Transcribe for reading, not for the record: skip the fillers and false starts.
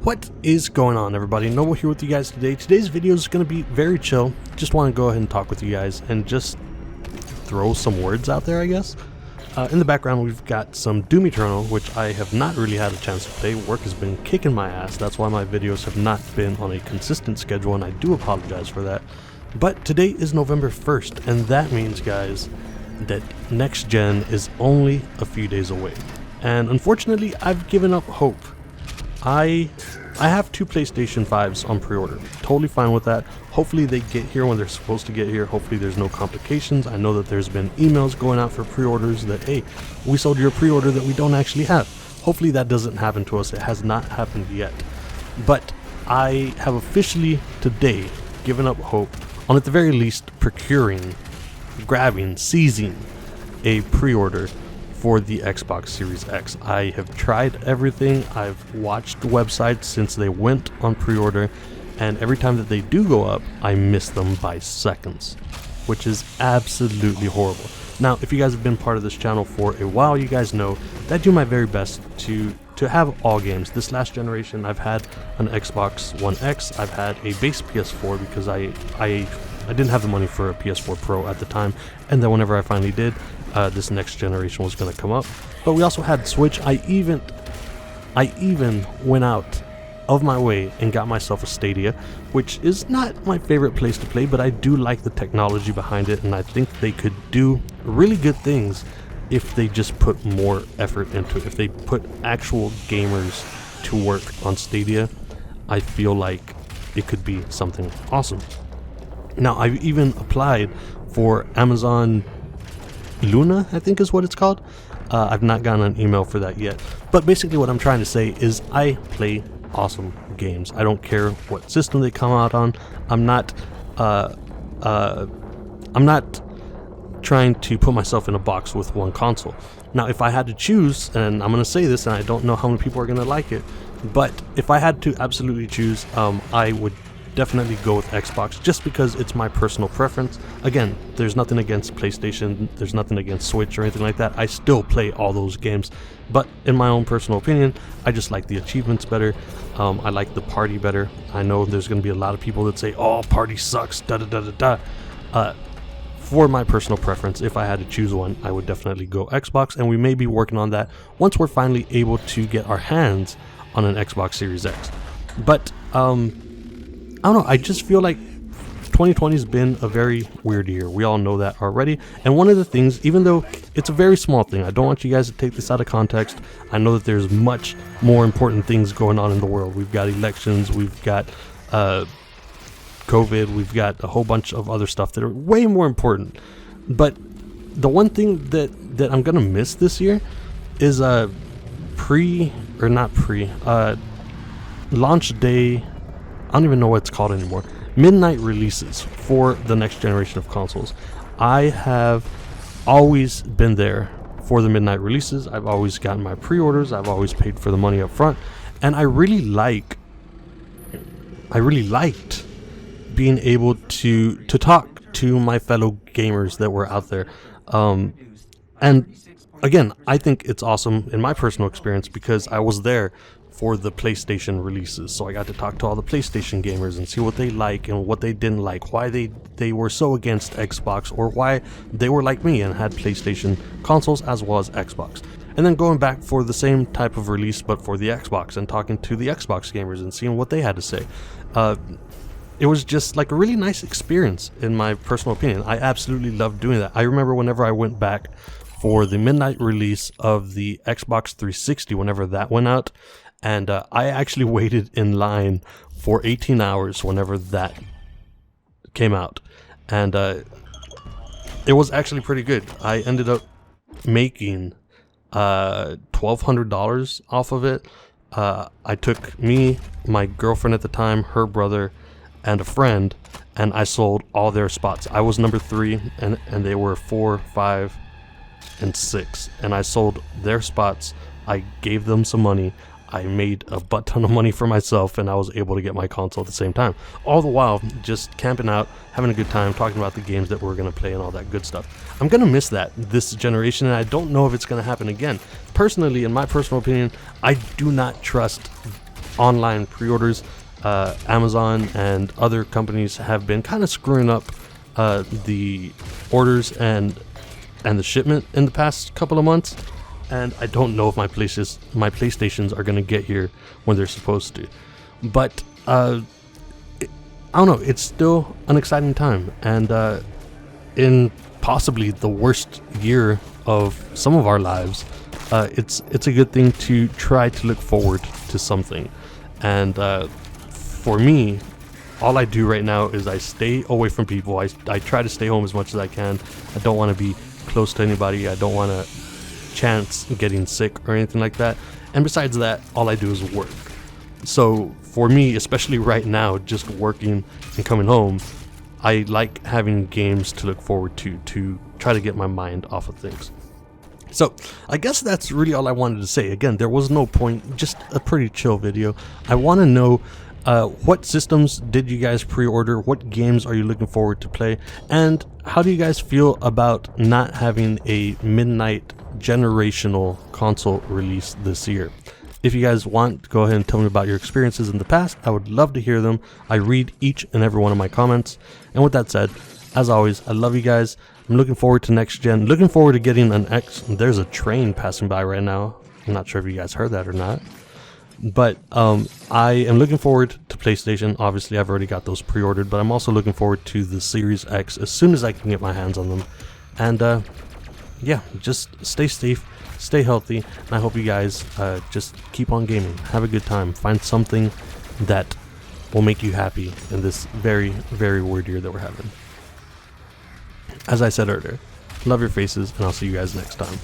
What is going on, everybody? Noble here with you guys today. Today's video is going to be very chill. Just want to go ahead and talk with you guys and just throw some words out there, I guess. In the background, we've got some Doom Eternal, which I have not really had a chance to play. Work has been kicking my ass. That's why my videos have not been on a consistent schedule, and I do apologize for that. But today is November 1st, and that means, guys, that NextGen is only a few days away. And unfortunately, I've given up hope. I have two PlayStation 5s on pre-order. Totally fine with that. Hopefully they get here when they're supposed to get here. Hopefully there's no complications. I know that there's been emails going out for pre-orders that, hey, we sold your pre-order that we don't actually have. Hopefully that doesn't happen to us. It has not happened yet. But I have officially today given up hope on, at the very least, procuring, grabbing, seizing a pre-order for the Xbox Series X. I have tried everything. I've watched websites since they went on pre-order, and every time that they do go up, I miss them by seconds, which is absolutely horrible. Now, if you guys have been part of this channel for a while, you guys know that I do my very best to have all games. This last generation, I've had an Xbox One X. I've had a base PS4 because I didn't have the money for a PS4 Pro at the time, and then whenever I finally did, this next generation was going to come up. But we also had Switch. I even went out of my way and got myself a Stadia, which is not my favorite place to play, but I do like the technology behind it, and I think they could do really good things if they just put more effort into it. If they put actual gamers to work on Stadia, I feel like it could be something awesome. Now, I've even applied for Amazon Luna, I think is what it's called. I've not gotten an email for that yet. But basically what I'm trying to say is I play awesome games. I don't care what system they come out on. I'm not trying to put myself in a box with one console. Now, if I had to choose, and I'm going to say this, and I don't know how many people are going to like it, but if I had to absolutely choose, I would definitely go with Xbox, just because it's my personal preference. Again, there's nothing against PlayStation, there's nothing against Switch or anything like that. I still play all those games, but in my own personal opinion, I just like the achievements better. I like the party better. I know there's going to be a lot of people that say, oh, party sucks, da da da da da. For my personal preference, if I had to choose one, I would definitely go Xbox, and we may be working on that once we're finally able to get our hands on an Xbox Series X. But I don't know, I just feel like 2020 has been a very weird year. We all know that already. And one of the things, even though it's a very small thing, I don't want you guys to take this out of context. I know that there's much more important things going on in the world. We've got elections, we've got COVID, we've got a whole bunch of other stuff that are way more important. But the one thing that I'm going to miss this year is launch day. I don't even know what it's called anymore. Midnight releases for the next generation of consoles. I have always been there for the midnight releases. I've always gotten my pre-orders. I've always paid for the money up front. And I really liked being able to talk to my fellow gamers that were out there. And again, I think it's awesome in my personal experience because I was there for the PlayStation releases, so I got to talk to all the PlayStation gamers and see what they like and what they didn't like, why they were so against Xbox, or why they were like me and had PlayStation consoles as well as Xbox. And then going back for the same type of release but for the Xbox and talking to the Xbox gamers and seeing what they had to say. It was just like a really nice experience in my personal opinion. I absolutely loved doing that. I remember whenever I went back for the midnight release of the Xbox 360, whenever that went out, and I actually waited in line for 18 hours whenever that came out. And it was actually pretty good. I ended up making $1,200 off of it. I took me, my girlfriend at the time, her brother, and a friend, and I sold all their spots. I was number 3, and they were 4, 5, and 6. And I sold their spots. I gave them some money. I made a butt ton of money for myself, and I was able to get my console at the same time. All the while, just camping out, having a good time, talking about the games that we're going to play and all that good stuff. I'm going to miss that this generation, and I don't know if it's going to happen again. Personally, in my personal opinion, I do not trust online pre-orders. Amazon and other companies have been kind of screwing up the orders and the shipment in the past couple of months, and I don't know if my PlayStations are going to get here when they're supposed to. But I don't know, it's still an exciting time, and in possibly the worst year of some of our lives, it's a good thing to try to look forward to something. And for me, all I do right now is I stay away from people. I try to stay home as much as I can. I don't want to be close to anybody. I don't want to chance getting sick or anything like that. And besides that, all I do is work. So for me, especially right now, just working and coming home, I like having games to look forward to try to get my mind off of things. So I guess that's really all I wanted to say. Again, there was no point, just a pretty chill video. I want to know what systems did you guys pre-order? What games are you looking forward to play? And how do you guys feel about not having a midnight generational console release this year? If you guys want, go ahead and tell me about your experiences in the past. I would love to hear them. I read each and every one of my comments. And with that said, as always, I love you guys. I'm looking forward to next gen. Looking forward to getting an X. There's a train passing by right now. I'm not sure if you guys heard that or not. But I am looking forward to PlayStation. Obviously, I've already got those pre-ordered, but I'm also looking forward to the Series X as soon as I can get my hands on them. And yeah, just stay safe, stay healthy, and I hope you guys just keep on gaming. Have a good time. Find something that will make you happy in this very, very weird year that we're having. As I said earlier, love your faces, and I'll see you guys next time.